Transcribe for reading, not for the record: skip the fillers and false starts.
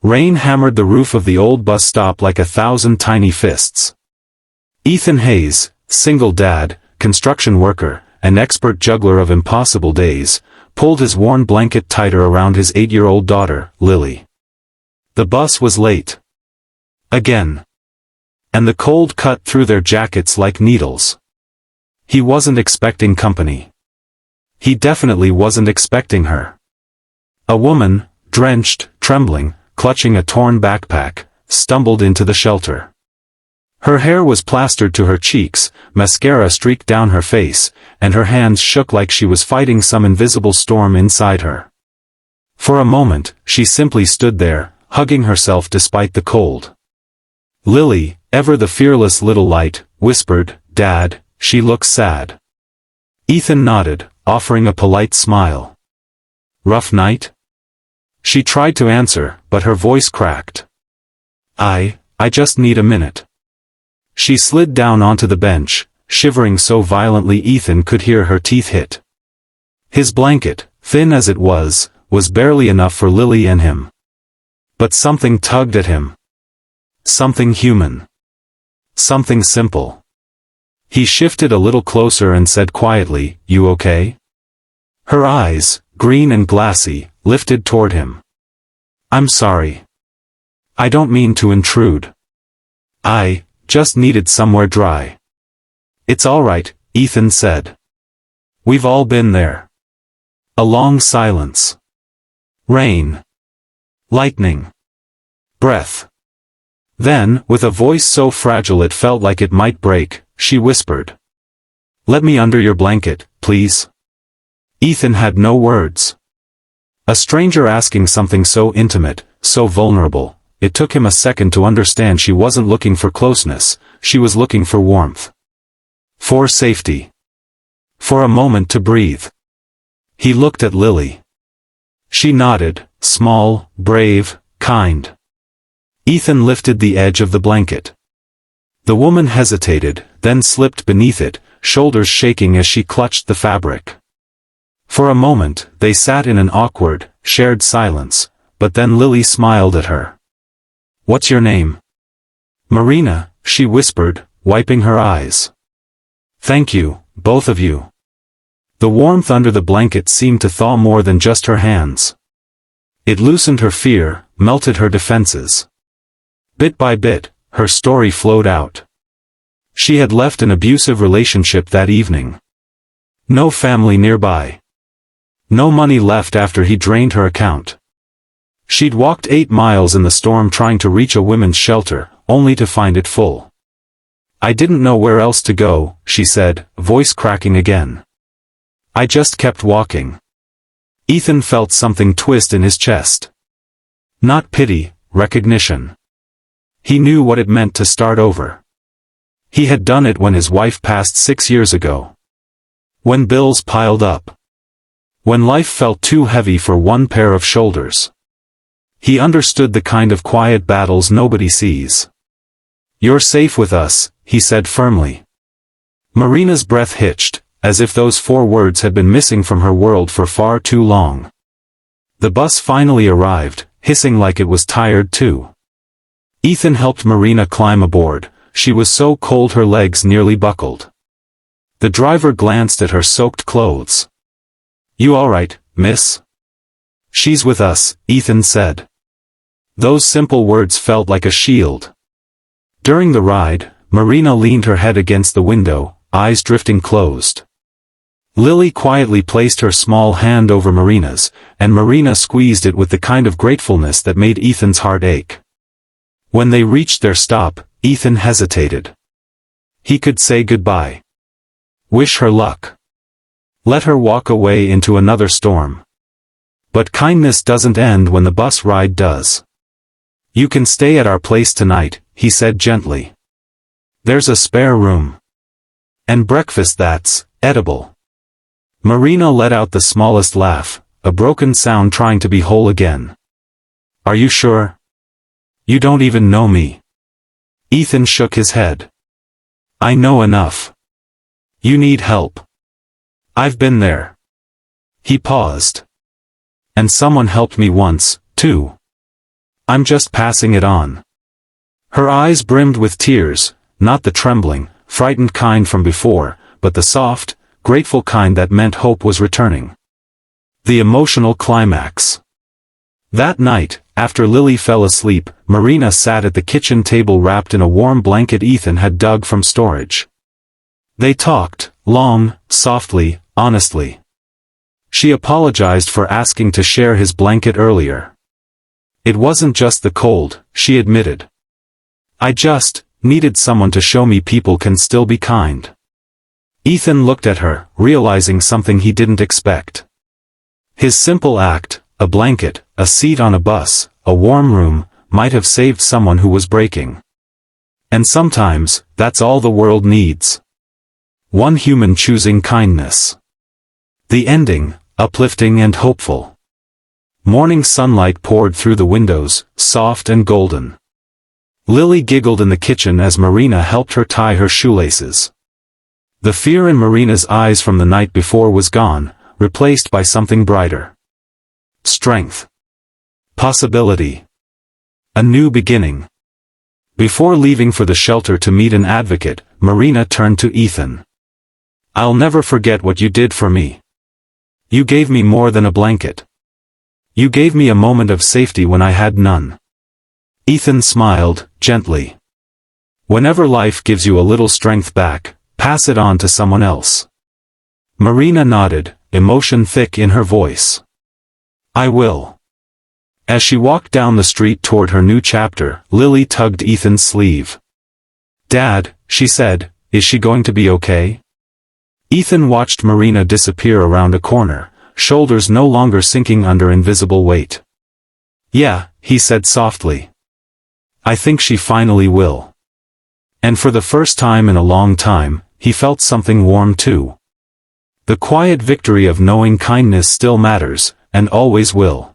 Rain hammered the roof of the old bus stop like 1,000 tiny fists. Ethan Hayes, single dad, construction worker, an expert juggler of impossible days, pulled his worn blanket tighter around his 8-year-old daughter, Lily. The bus was late. Again. And the cold cut through their jackets like needles. He wasn't expecting company. He definitely wasn't expecting her. A woman, drenched, trembling, clutching a torn backpack, stumbled into the shelter. Her hair was plastered to her cheeks, mascara streaked down her face, and her hands shook like she was fighting some invisible storm inside her. For a moment, she simply stood there, hugging herself despite the cold. Lily, ever the fearless little light, whispered, "Dad, she looks sad." Ethan nodded, offering a polite smile. "Rough night?" She tried to answer, but her voice cracked. I just need a minute." She slid down onto the bench, shivering so violently Ethan could hear her teeth hit. His blanket, thin as it was barely enough for Lily and him. But something tugged at him. Something human. Something simple. He shifted a little closer and said quietly, "You okay?" Her eyes, green and glassy, lifted toward him. "I'm sorry. I don't mean to intrude. I just needed somewhere dry." "It's all right," Ethan said. "We've all been there." A long silence. Rain. Lightning. Breath. Then, with a voice so fragile it felt like it might break, she whispered, "Let me under your blanket, please." Ethan had no words. A stranger asking something so intimate, so vulnerable, it took him a second to understand she wasn't looking for closeness, she was looking for warmth. For safety. For a moment to breathe. He looked at Lily. She nodded, small, brave, kind. Ethan lifted the edge of the blanket. The woman hesitated, then slipped beneath it, shoulders shaking as she clutched the fabric. For a moment, they sat in an awkward, shared silence, but then Lily smiled at her. "What's your name?" "Marina," she whispered, wiping her eyes. "Thank you, both of you." The warmth under the blanket seemed to thaw more than just her hands. It loosened her fear, melted her defenses. Bit by bit, her story flowed out. She had left an abusive relationship that evening. No family nearby. No money left after he drained her account. She'd walked 8 miles in the storm trying to reach a women's shelter, only to find it full. "I didn't know where else to go," she said, voice cracking again. "I just kept walking." Ethan felt something twist in his chest. Not pity, recognition. He knew what it meant to start over. He had done it when his wife passed 6 years ago. When bills piled up. When life felt too heavy for one pair of shoulders. He understood the kind of quiet battles nobody sees. "You're safe with us," he said firmly. Marina's breath hitched, as if those 4 words had been missing from her world for far too long. The bus finally arrived, hissing like it was tired too. Ethan helped Marina climb aboard. She was so cold her legs nearly buckled. The driver glanced at her soaked clothes. "You all right, miss?" "She's with us," Ethan said. Those simple words felt like a shield. During the ride, Marina leaned her head against the window, eyes drifting closed. Lily quietly placed her small hand over Marina's, and Marina squeezed it with the kind of gratefulness that made Ethan's heart ache. When they reached their stop, Ethan hesitated. He could say goodbye. Wish her luck. Let her walk away into another storm. But kindness doesn't end when the bus ride does. "You can stay at our place tonight," he said gently. "There's a spare room. And breakfast that's edible." Marina let out the smallest laugh, a broken sound trying to be whole again. "Are you sure? You don't even know me." Ethan shook his head. "I know enough. You need help. I've been there." He paused. "And someone helped me once, too." I'm just passing it on. Her eyes brimmed with tears, not the trembling, frightened kind from before, but the soft, grateful kind that meant hope was returning. The emotional climax. That night, after Lily fell asleep, Marina sat at the kitchen table wrapped in a warm blanket Ethan had dug from storage. They talked, long, softly, honestly. She apologized for asking to share his blanket earlier. It wasn't just the cold, she admitted. I just needed someone to show me people can still be kind. Ethan looked at her, realizing something he didn't expect. His simple act, a blanket, a seat on a bus, a warm room, might have saved someone who was breaking. And sometimes, that's all the world needs. One human choosing kindness. The ending, uplifting and hopeful. Morning sunlight poured through the windows, soft and golden. Lily giggled in the kitchen as Marina helped her tie her shoelaces. The fear in Marina's eyes from the night before was gone, replaced by something brighter. Strength. Possibility. A new beginning. Before leaving for the shelter to meet an advocate, Marina turned to Ethan. I'll never forget what you did for me. You gave me more than a blanket. You gave me a moment of safety when I had none. Ethan smiled, gently. Whenever life gives you a little strength back, pass it on to someone else. Marina nodded, emotion thick in her voice. I will. As she walked down the street toward her new chapter, Lily tugged Ethan's sleeve. Dad, she said, is she going to be okay? Ethan watched Marina disappear around a corner, shoulders no longer sinking under invisible weight. Yeah, he said softly. I think she finally will. And for the first time in a long time, he felt something warm too. The quiet victory of knowing kindness still matters, and always will.